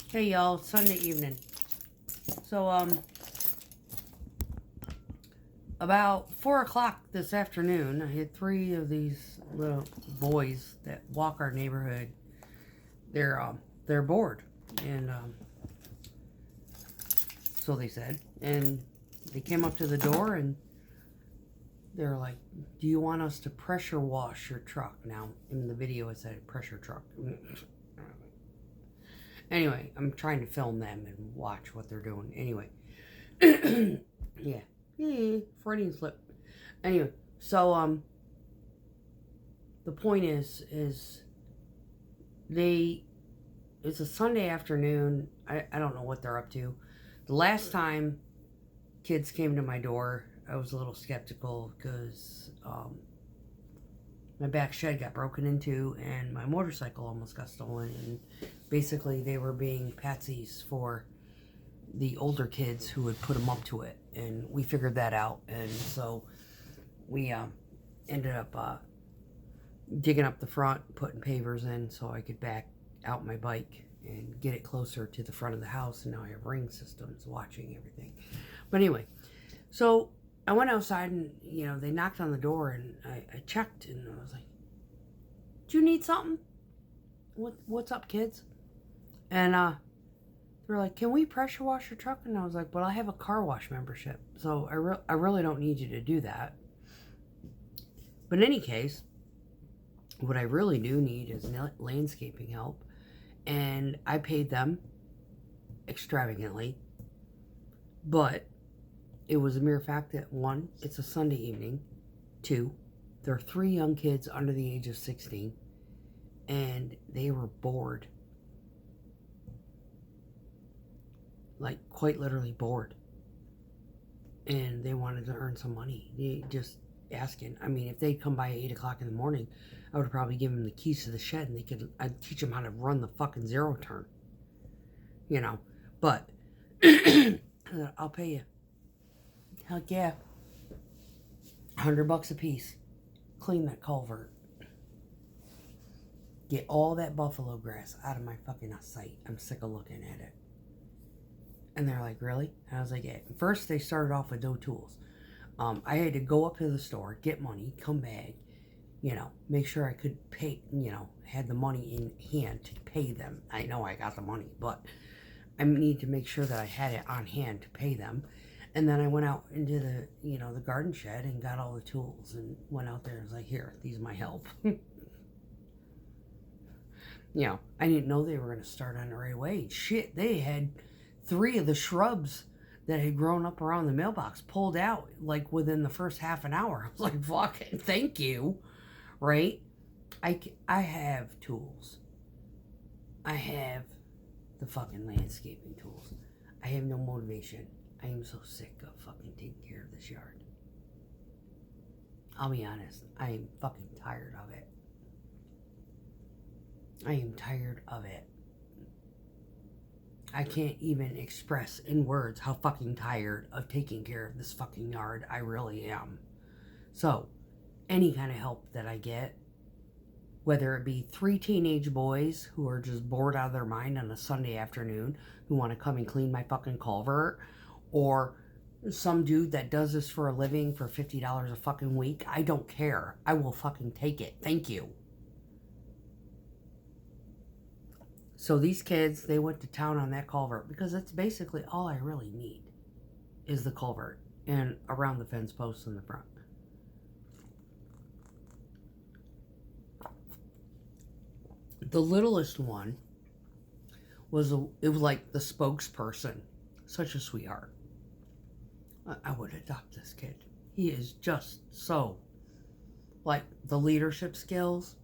Hey y'all, Sunday evening. So about 4 o'clock this afternoon, I had 3 of these little boys that walk our neighborhood. They're bored, and so they said, and they came up to the door and they're like, "Do you want us to pressure wash your truck?" Now in the video it said pressure truck. Anyway, I'm trying to film them and watch what they're doing. Anyway, yeah, Freudian slip. Anyway, so the point is it's a Sunday afternoon. I don't know what they're up to. The last time kids came to my door, I was a little skeptical because my back shed got broken into and my motorcycle almost got stolen, and basically they were being patsies for the older kids who had put them up to it, and we figured that out, and so we ended up digging up the front, putting pavers in so I could back out my bike and get it closer to the front of the house, and now I have ring systems watching everything. But anyway, so I went outside and, they knocked on the door, and I checked, and I was like, "Do you need something? What's up, kids?" And they were like, "Can we pressure wash your truck?" And I was like, "Well, I have a car wash membership, so I really don't need you to do that." But in any case, what I really do need is landscaping help, and I paid them extravagantly, but it was a mere fact that 1, it's a Sunday evening, 2, there are 3 young kids under the age of 16, and they were bored. Like, quite literally bored. And they wanted to earn some money. They just asking. I mean, if they'd come by at 8 o'clock in the morning, I would probably give them the keys to the shed, and I'd teach them how to run the fucking zero turn. But I'll pay you. Heck yeah. $100 a piece. Clean that culvert. Get all that buffalo grass out of my fucking sight. I'm sick of looking at it. And they're like, "Really?" And I was like, "Yeah." First, they started off with no tools. I had to go up to the store, get money, come back, make sure I could pay, had the money in hand to pay them. I know I got the money, but I need to make sure that I had it on hand to pay them. And then I went out into the, the garden shed and got all the tools and went out there and was like, "Here, these are my help." I didn't know they were going to start on it right away. Shit, they had 3 of the shrubs that had grown up around the mailbox pulled out, like, within the first half an hour. I was like, "Fucking thank you," right? I have tools. I have the fucking landscaping tools. I have no motivation. I am so sick of fucking taking care of this yard. I'll be honest. I am fucking tired of it. I am tired of it. I can't even express in words how fucking tired of taking care of this fucking yard I really am. So, any kind of help that I get, whether it be 3 teenage boys who are just bored out of their mind on a Sunday afternoon who want to come and clean my fucking culvert, or some dude that does this for a living for $50 a fucking week, I don't care. I will fucking take it. Thank you. So these kids, they went to town on that culvert because that's basically all I really need is the culvert and around the fence posts in the front. The littlest one it was like the spokesperson. Such a sweetheart. I would adopt this kid. He is just so, like, the leadership skills,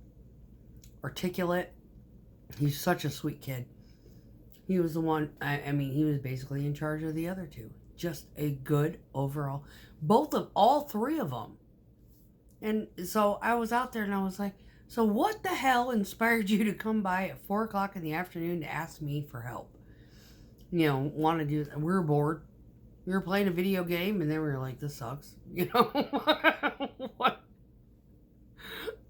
articulate. He's such a sweet kid. He was the one, I mean, he was basically in charge of the other 2. Just a good overall, all 3 of them. And so I was out there and I was like, "So what the hell inspired you to come by at 4 o'clock in the afternoon to ask me for help?" Want to do, we were bored. We were playing a video game and then we were like, "This sucks." What?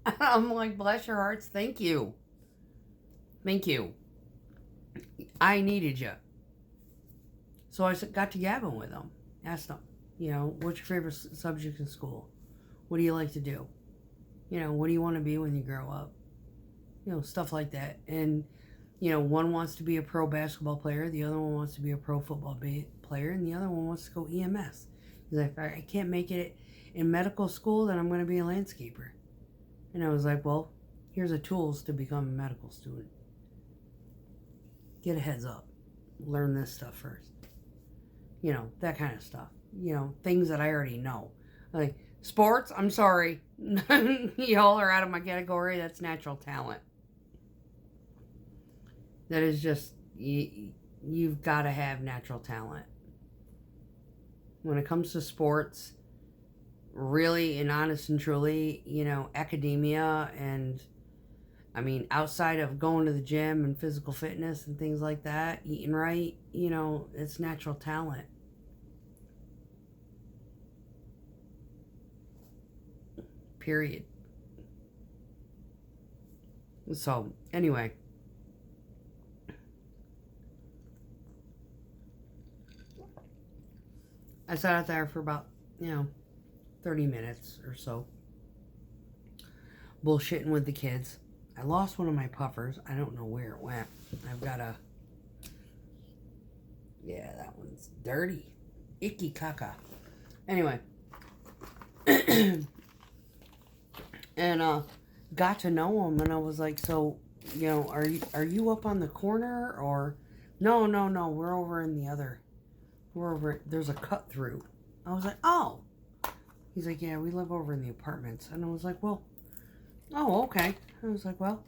I'm like, "Bless your hearts. Thank you. Thank you." I needed you. So I got to gabbing with them. Asked them, what's your favorite subject in school? What do you like to do? What do you want to be when you grow up? Stuff like that. And, one wants to be a pro basketball player. The other one wants to be a pro football player. And the other one wants to go EMS. He's like, I can't make it in medical school, then I'm going to be a landscaper. And I was like, well, here's the tools to become a medical student. Get a heads up. Learn this stuff first. That kind of stuff. Things that I already know. Like, sports, I'm sorry. Y'all are out of my category. That's natural talent. That is just, you've got to have natural talent. When it comes to sports, really and honest and truly, academia and, outside of going to the gym and physical fitness and things like that, eating right, it's natural talent. Period. So, anyway. I sat out there for about, 30 minutes or so. Bullshitting with the kids. I lost one of my puffers. I don't know where it went. I've got a... Yeah, that one's dirty. Icky caca. Anyway. And got to know him, and I was like, so, are you up on the corner, or... No, we're over in the other... there's a cut through. I was like, oh. He's like, yeah, we live over in the apartments. And I was like, well, oh, okay. I was like, well,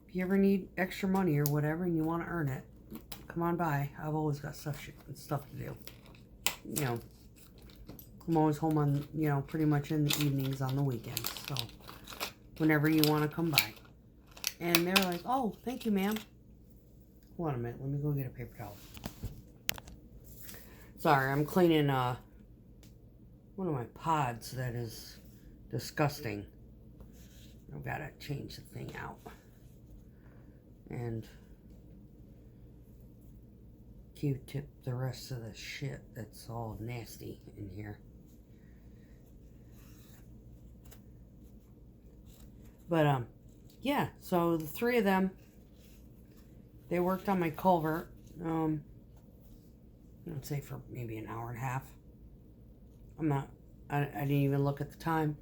if you ever need extra money or whatever and you want to earn it, come on by. I've always got stuff to do. I'm always home on, pretty much in the evenings on the weekends. So whenever you want to come by. And they were like, oh, thank you, ma'am. Hold on a minute. Let me go get a paper towel. Sorry, I'm cleaning one of my pods that is disgusting. I've got to change the thing out. And Q-tip the rest of the shit that's all nasty in here. But, yeah, so the three of them, they worked on my culvert, I'd say for maybe an hour and a half. I didn't even look at the time.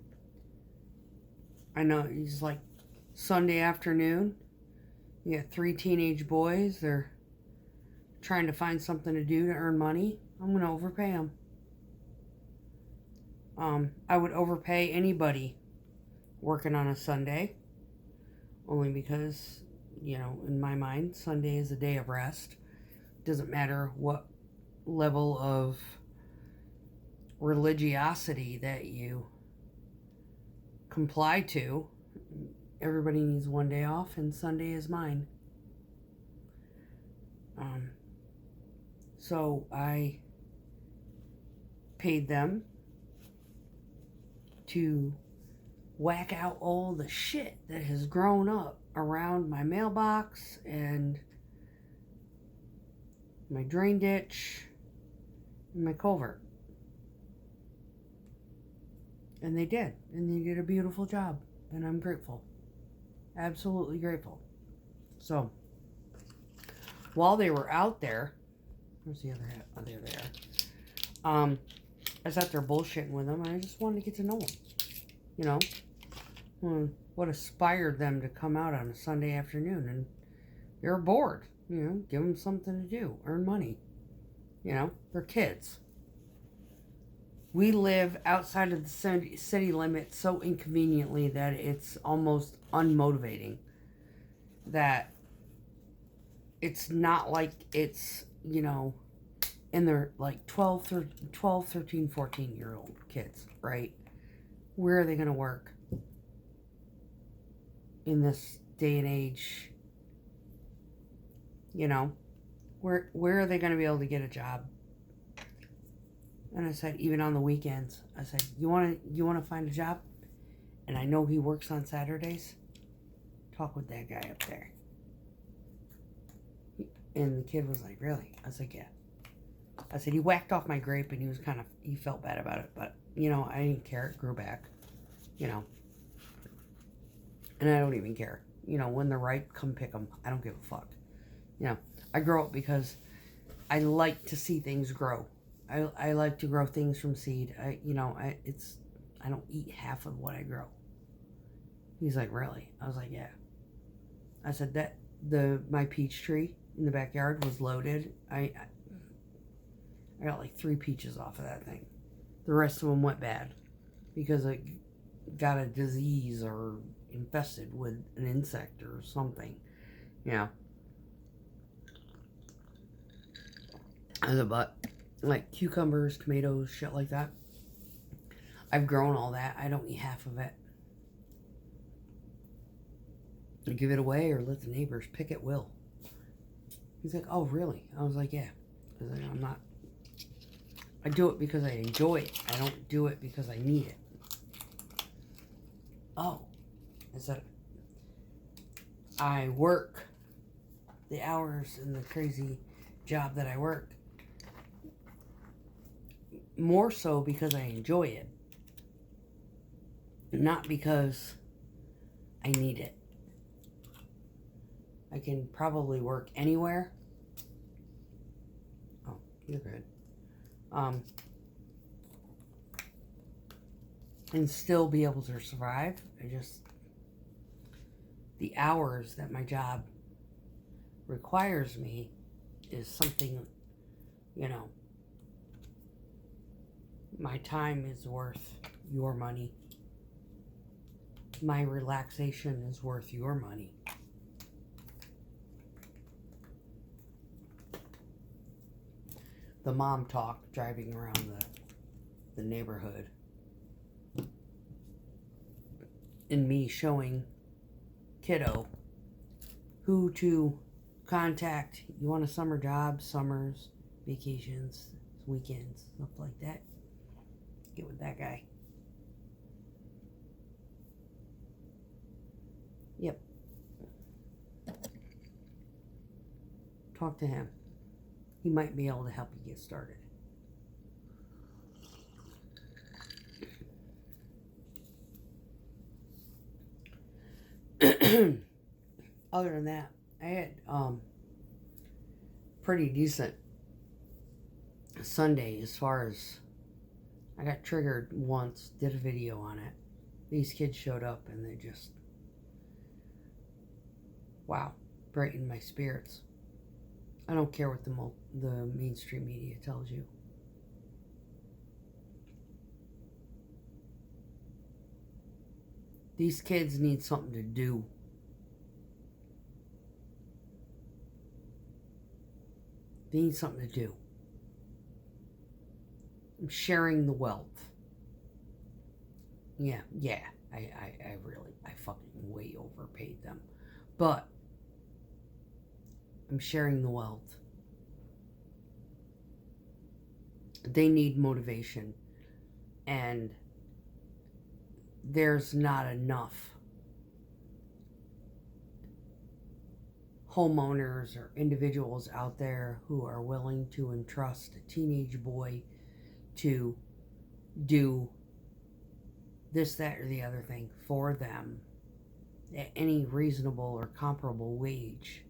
I know it's like Sunday afternoon. You got 3 teenage boys. They're trying to find something to do to earn money. I'm going to overpay them. I would overpay anybody working on a Sunday. Only because, in my mind, Sunday is a day of rest. Doesn't matter what level of religiosity that you comply to. Everybody needs one day off, and Sunday is mine. So I paid them to whack out all the shit that has grown up around my mailbox and my drain ditch and my culvert. And they did. And they did a beautiful job. And I'm grateful. Absolutely grateful. So, while they were out there, where's the other hat? Oh, there they are. I sat there bullshitting with them, and I just wanted to get to know them. What inspired them to come out on a Sunday afternoon, and they were bored. Give them something to do, earn money. They're kids. We live outside of the city limits so inconveniently that it's almost unmotivating. That it's not like it's, and they're like 12, 13, 14-year-old kids, right? Where are they going to work in this day and age? Where are they going to be able to get a job? And I said, even on the weekends, I said, you want to find a job? And I know he works on Saturdays. Talk with that guy up there. And the kid was like, really? I was like, yeah. I said, he whacked off my grape and he felt bad about it. But, you know, I didn't care. It grew back, you know. And I don't even care. You know, when they're ripe, come pick them. I don't give a fuck. You know, I grow up because I like to see things grow. I like to grow things from seed. I don't eat half of what I grow. He's like, really? I was like, yeah. I said that my peach tree in the backyard was loaded. I got like 3 peaches off of that thing. The rest of them went bad because it got a disease or infested with an insect or something. Yeah. But like cucumbers, tomatoes, shit like that, I've grown all that. I don't eat half of it. I give it away or let the neighbors pick at will. He's like, oh, really? I was like, yeah. I was like, I do it because I enjoy it. I don't do it because I need it. Oh. I said, I work the hours and the crazy job that I work more so because I enjoy it. Not because I need it. I can probably work anywhere. Oh, you're good. And still be able to survive. The hours that my job requires me is something, you know, my time is worth your money. My relaxation is worth your money. The mom talk driving around the neighborhood. And me showing kiddo who to contact. You want a summer job, summers, vacations, weekends, stuff like that. Get with that guy. Yep. Talk to him. He might be able to help you get started. Other than that, I had pretty decent Sunday as far as I got triggered once, did a video on it. These kids showed up and they just, wow, brightened my spirits. I don't care what the mainstream media tells you. These kids need something to do. They need something to do. I'm sharing the wealth. Yeah, I fucking way overpaid them. But I'm sharing the wealth. They need motivation. And there's not enough homeowners or individuals out there who are willing to entrust a teenage boy to do this, that, or the other thing for them at any reasonable or comparable wage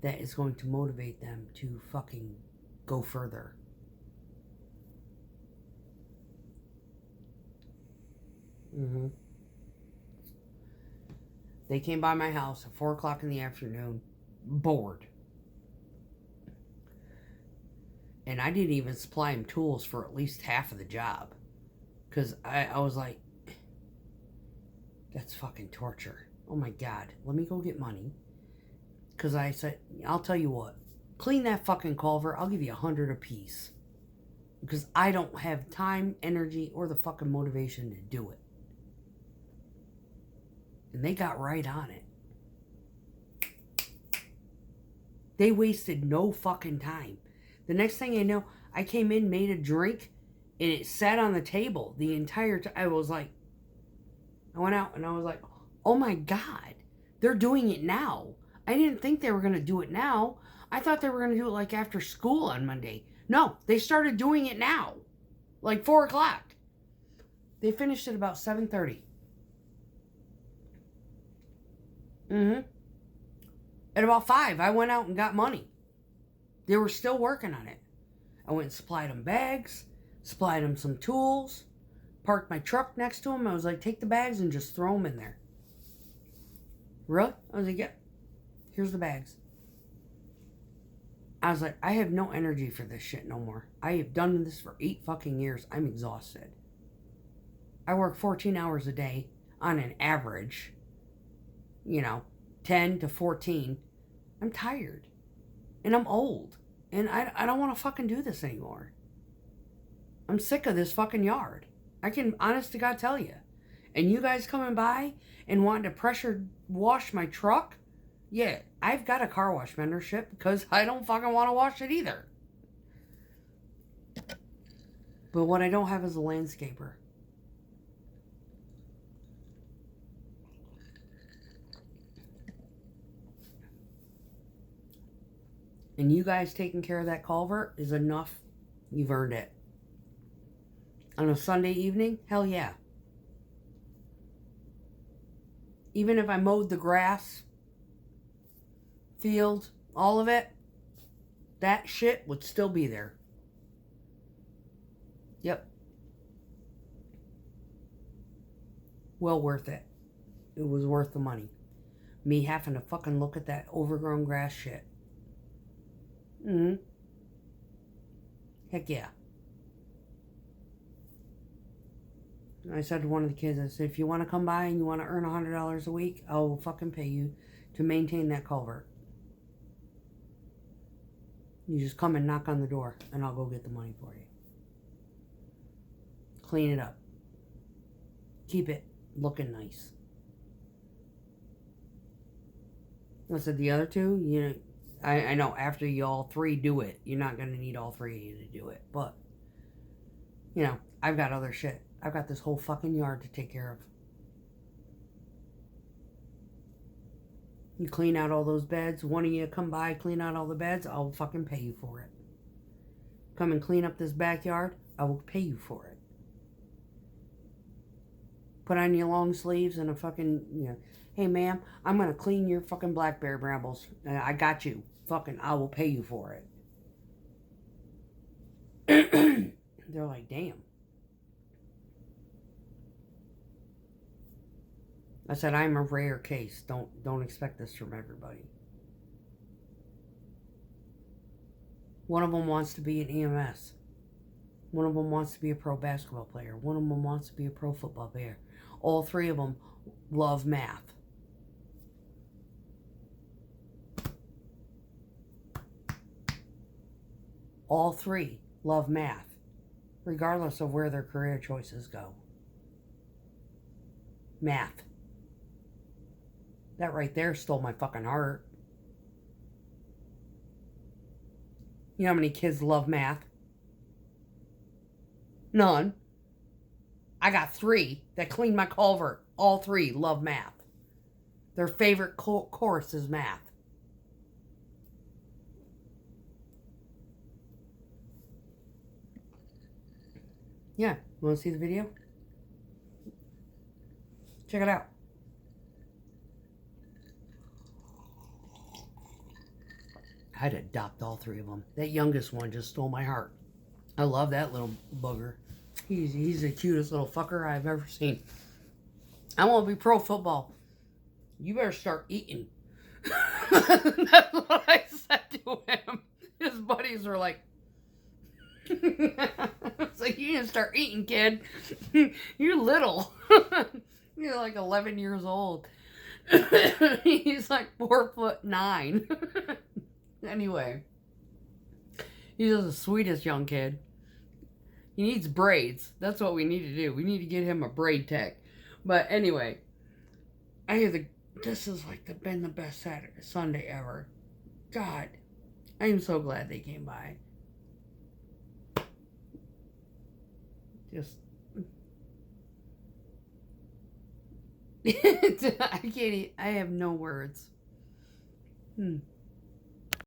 that is going to motivate them to fucking go further. They came by my house at 4 o'clock in the afternoon, bored. And I didn't even supply them tools for at least half of the job. Because I was like, that's fucking torture. Oh my God, let me go get money. Because I said, I'll tell you what, clean that fucking culvert, I'll give you 100 apiece. Because I don't have time, energy, or the fucking motivation to do it. And they got right on it. They wasted no fucking time. The next thing I know, I came in, made a drink, and it sat on the table the entire time. I went out and I was like, oh my God, they're doing it now. I didn't think they were going to do it now. I thought they were going to do it like after school on Monday. No, they started doing it now. Like 4 o'clock. They finished at about 7:30. At about 5, I went out and got money. They were still working on it. I went and supplied them bags, supplied them some tools, parked my truck next to them. I was like, take the bags and just throw them in there. Really? I was like, yeah, here's the bags. I was like, I have no energy for this shit no more. I have done this for 8 fucking years. I'm exhausted. I work 14 hours a day on an average, 10 to 14. I'm tired. And I'm old. And I don't want to fucking do this anymore. I'm sick of this fucking yard. I can honest to God tell you. And you guys coming by and wanting to pressure wash my truck? Yeah, I've got a car wash membership because I don't fucking want to wash it either. But what I don't have is a landscaper. And you guys taking care of that culvert is enough. You've earned it. On a Sunday evening? Hell yeah. Even if I mowed the grass, field, all of it, that shit would still be there. Yep. Well worth it. It was worth the money. Me having to fucking look at that overgrown grass shit. Heck yeah. I said to one of the kids, I said, if you want to come by and you want to earn $100 a week, I'll fucking pay you to maintain that culvert. You just come and knock on the door and I'll go get the money for you. Clean it up. Keep it looking nice. I said the other two, I know after you all 3 do it, you're not going to need all 3 of you to do it. But, I've got other shit. I've got this whole fucking yard to take care of. You clean out all those beds. One of you come by, clean out all the beds. I'll fucking pay you for it. Come and clean up this backyard. I will pay you for it. Put on your long sleeves and a fucking, hey ma'am, I'm going to clean your fucking blackberry brambles. I got you. Fucking, I will pay you for it. They're like, damn. I said, I'm a rare case. Don't expect this from everybody. One of them wants to be an EMS. One of them wants to be a pro basketball player. One of them wants to be a pro football player. All 3 of them love math. All 3 love math, regardless of where their career choices go. Math. That right there stole my fucking heart. You know how many kids love math? None. I got 3 that clean my culvert. All 3 love math. Their favorite course is math. Yeah, you want to see the video? Check it out. I'd adopt all 3 of them. That youngest one just stole my heart. I love that little booger. He's the cutest little fucker I've ever seen. I want to be pro football. You better start eating. That's what I said to him. His buddies were like, it's like, you need to start eating, kid. You're little. You're like 11 years old. He's like 4'9". Anyway, he's just the sweetest young kid. He needs braids. That's what we need to do. We need to get him a braid tech. But anyway, this has like been the best Sunday ever. God, I am so glad they came by. Just I can't. I have no words.